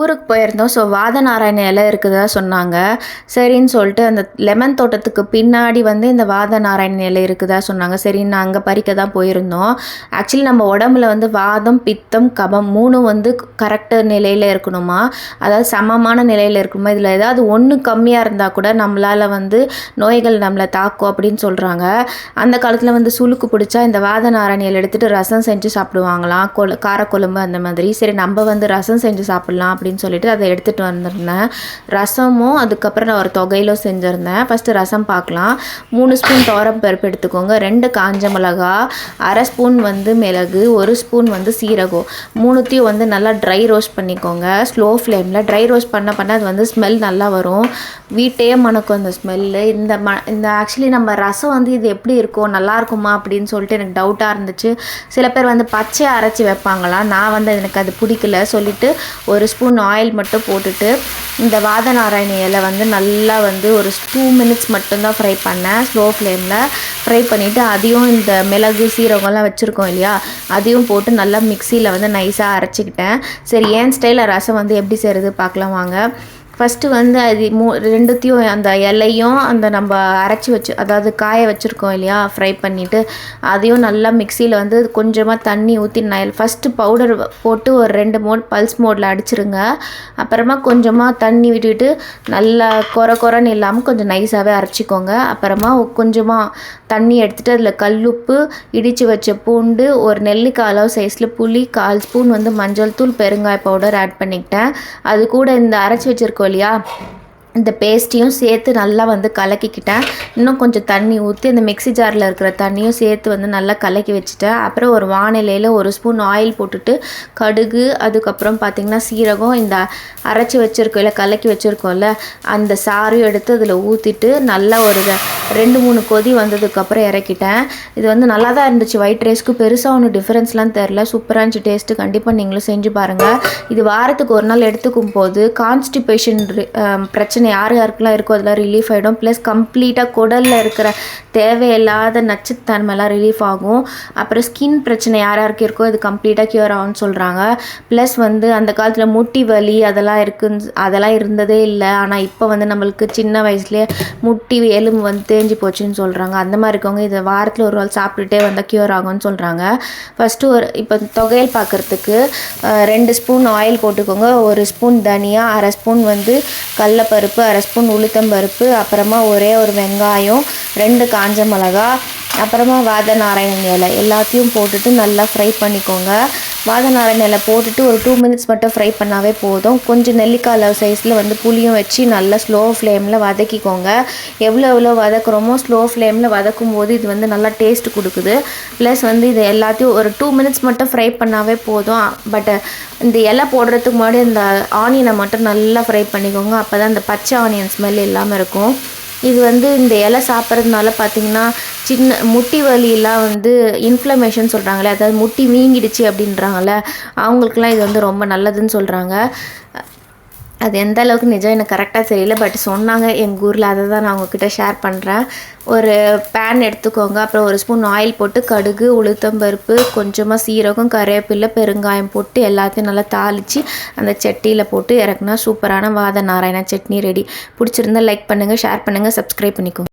ஊருக்கு போயிருந்தோம். ஸோ வாதநாராயண இலை இருக்குதா சொன்னாங்க. சரின்னு சொல்லிட்டு அந்த லெமன் தோட்டத்துக்கு பின்னாடி வந்து இந்த வாதநாராயண இலை இருக்குதா சொன்னாங்க. சரின்னு நான் அங்கே பறிக்க தான் போயிருந்தோம். ஆக்சுவலி நம்ம உடம்புல வந்து வாதம், பித்தம், கபம் 3 வந்து கரெக்டாக நிலையில் இருக்கணுமா, அதாவது சமமான நிலையில் இருக்கணுமா. இதில் ஏதாவது ஒன்று கம்மியாக இருந்தால் கூட நம்மளால் வந்து நோய்கள் நம்மளை தாக்கும் அப்படின்னு சொல்கிறாங்க. அந்த காலத்தில் வந்து சுளுக்கு பிடிச்சா இந்த வாதநாராயண இலை எடுத்துகிட்டு ரசம் செஞ்சு சாப்பிடுவாங்களாம், காரக்குழம்பு அந்த மாதிரி. சரி நம்ம வந்து ரசம் செஞ்சு சாப்பிட்லாம் அப்படின்னு சொல்லிட்டு அதை எடுத்துகிட்டு வந்திருந்தேன். ரசமும் அதுக்கப்புறம் நான் ஒரு தொகையிலும் செஞ்சுருந்தேன். ஃபஸ்ட்டு ரசம் பார்க்கலாம். 3 ஸ்பூன் துவரம் பருப்பு எடுத்துக்கோங்க, 2 காஞ்ச மிளகா, அரை ஸ்பூன் வந்து மிளகு, 1 ஸ்பூன் வந்து சீரகம், 3த்தையும் வந்து நல்லா ட்ரை ரோஸ்ட் பண்ணிக்கோங்க ஸ்லோ ஃப்ளேமில். ட்ரை ரோஸ்ட் பண்ண அது வந்து ஸ்மெல் நல்லா வரும், வீட்டையே மணக்கும் அந்த ஸ்மெல்லு. இந்த ஆக்சுவலி நம்ம ரசம் வந்து இது எப்படி இருக்கும், நல்லா இருக்குமா அப்படின்னு சொல்லிட்டு எனக்கு டவுட்டாக இருந்துச்சு. சில பேர் வந்து பச்சையை அரைச்சி வைப்பாங்களாம், நான் வந்து எனக்கு அது பிடிக்கல சொல்லிவிட்டு 1 ஸ்பூன் ஆயில் மட்டும் போட்டுட்டு இந்த வாதநாராயண இலை வந்து நல்லா வந்து ஒரு 2 மினிட்ஸ் மட்டும்தான் ஃப்ரை பண்ணேன் ஸ்லோ ஃப்ளேமில். ஃப்ரை பண்ணிவிட்டு அதையும் இந்த மிளகு சீரகம்லாம் வச்சுருக்கோம் இல்லையா, அதையும் போட்டு நல்லா மிக்சியில் வந்து நைஸாக அரைச்சிக்கிட்டேன். சரி என் ஸ்டைலில் ரசம் வந்து எப்படி செய்கிறது பார்க்கலாம் வாங்க. ஃபஸ்ட்டு வந்து அது 2த்தையும் அந்த இலையும் அந்த நம்ம அரைச்சி வச்சு அதாவது காய வச்சுருக்கோம் இல்லையா ஃப்ரை பண்ணிவிட்டு, அதையும் நல்லா மிக்சியில் வந்து கொஞ்சமாக தண்ணி ஊற்றி ஃபஸ்ட்டு பவுடர் போட்டு ஒரு 2 மோட் பல்ஸ் மோடில் அடிச்சிருங்க. அப்புறமா கொஞ்சமாக தண்ணி விட்டுட்டு நல்லா கொரன்னு இல்லாமல் கொஞ்சம் நைஸாகவே அரைச்சிக்கோங்க. அப்புறமா கொஞ்சமாக தண்ணி எடுத்துகிட்டு அதில் கல்லுப்பு, இடித்து வச்ச பூண்டு, ஒரு நெல்லிக்காய் அளவு சைஸில் புளி, 1/4 ஸ்பூன் வந்து மஞ்சள் தூள், பெருங்காய பவுடர் ஆட் பண்ணிக்கிட்டேன். அது கூட இந்த அரைச்சி வச்சுருக்கோம் இல்லையா இந்த பேஸ்ட்டையும் சேர்த்து நல்லா வந்து கலக்கிக்கிட்டேன். இன்னும் கொஞ்சம் தண்ணி ஊற்றி அந்த மிக்ஸி ஜாரில் இருக்கிற தண்ணியும் சேர்த்து வந்து நல்லா கலக்கி வச்சுட்டேன். அப்புறம் ஒரு வானிலையில் 1 ஸ்பூன் ஆயில் போட்டுட்டு கடுகு, அதுக்கப்புறம் பார்த்திங்கன்னா சீரகம், இந்த அரைச்சி வச்சுருக்கோம் இல்லை கலக்கி வச்சுருக்கோம்ல அந்த சாறையும் எடுத்து அதில் ஊற்றிட்டு நல்லா ஒரு 2-3 கொதி வந்ததுக்கப்புறம் இறக்கிட்டேன். இது வந்து நல்லா தான் இருந்துச்சு. ஒயிட் ரைஸ்க்கு பெருசாக ஒன்றும் டிஃப்ரென்ஸ்லாம் தெரில, சூப்பராக இருந்துச்சு டேஸ்ட்டு. கண்டிப்பாக நீங்களும் செஞ்சு பாருங்கள். இது வாரத்துக்கு ஒரு நாள் எடுத்துக்கும் போது கான்ஸ்டிபேஷன் பிரச்சனை யாருக்கெல்லாம் இருக்கோ அதெல்லாம் ரிலீஃப் ஆகிடும். ப்ளஸ் கம்ப்ளீட்டாக குடலில் இருக்கிற தேவையில்லாத நச்சுத்தன்மைலாம் ரிலீஃப் ஆகும். அப்புறம் ஸ்கின் பிரச்சனை யாருக்கு இருக்கோ இது கம்ப்ளீட்டாக க்யூர் ஆகும்னு சொல்கிறாங்க. ப்ளஸ் வந்து அந்த காலத்தில் முட்டி வலி அதெல்லாம் இருந்ததே இல்லை. ஆனால் இப்போ வந்து நம்மளுக்கு சின்ன வயசுலேயே முட்டி எலும்பு வந்து தேஞ்சு போச்சுன்னு சொல்கிறாங்க. அந்த மாதிரி இருக்கவங்க இதை வாரத்தில் ஒரு நாள் சாப்பிட்டுட்டே வந்தால் க்யூர் ஆகும்னு சொல்கிறாங்க. ஃபஸ்ட்டு இப்போ தொகையல் பார்க்குறதுக்கு 2 ஸ்பூன் ஆயில் போட்டுக்கோங்க, 1 ஸ்பூன் தனியா, அரை ஸ்பூன் வந்து கடலப்பருப்பு, அரை ஸ்பூன் உளுத்தம்பருப்பு, அப்புறமா ஒரே ஒரு வெங்காயம், 2 காஞ்ச மிளகா, அப்புறமா வாதநாராயண இலை எல்லாத்தையும் போட்டுட்டு நல்லா ஃப்ரை பண்ணிக்கோங்க. வாதநாராயண இலை போட்டுட்டு ஒரு 2 மினிட்ஸ் மட்டும் ஃப்ரை பண்ணாவே போதும். கொஞ்சம் நெல்லிக்காய் அளவு சைஸில் வந்து புளியும் வச்சு நல்லா ஸ்லோ ஃப்ளேமில் வதக்கிக்கோங்க. எவ்வளோ வதக்குறோமோ ஸ்லோ ஃப்ளேமில் வதக்கும் போது இது வந்து நல்லா டேஸ்ட் கொடுக்குது. ப்ளஸ் வந்து இது எல்லாத்தையும் ஒரு 2 மினிட்ஸ் மட்டும் ஃப்ரை பண்ணாவே போதும். பட் இந்த இலை போடுறதுக்கு முன்னாடி இந்த ஆனியனை மட்டும் நல்லா ஃப்ரை பண்ணிக்கோங்க. அப்போ தான் இந்த பச்சை ஆனியன் ஸ்மெல் இல்லாமல் இருக்கும். இது வந்து இந்த இலை சாப்பிட்றதுனால பார்த்திங்கன்னா சின்ன முட்டி வலியெல்லாம் வந்து இன்ஃப்ளமேஷன் சொல்கிறாங்களே, அதாவது முட்டி வீங்கிடுச்சு அப்படின்றாங்கள, அவங்களுக்குலாம் இது வந்து ரொம்ப நல்லதுன்னு சொல்கிறாங்க. அது எந்த அளவுக்கு நிஜம் எனக்கு கரெக்டாக தெரியல, பட் சொன்னாங்க எங்கள் ஊரில். அதை தான் நான் உங்ககிட்ட ஷேர் பண்ணுறேன். ஒரு பேன் எடுத்துக்கோங்க, அப்புறம் 1 ஸ்பூன் ஆயில் போட்டு கடுகு, உளுத்தம்பருப்பு, கொஞ்சமாக சீரகம், கருவேப்பிலை, பெருங்காயம் போட்டு எல்லாத்தையும் நல்லா தாளித்து அந்த சட்டியில் போட்டு இறக்குனா சூப்பரான வாதநாராயண சட்னி ரெடி. பிடிச்சிருந்தா லைக் பண்ணுங்கள், ஷேர் பண்ணுங்கள், சப்ஸ்கிரைப் பண்ணிக்கோங்க.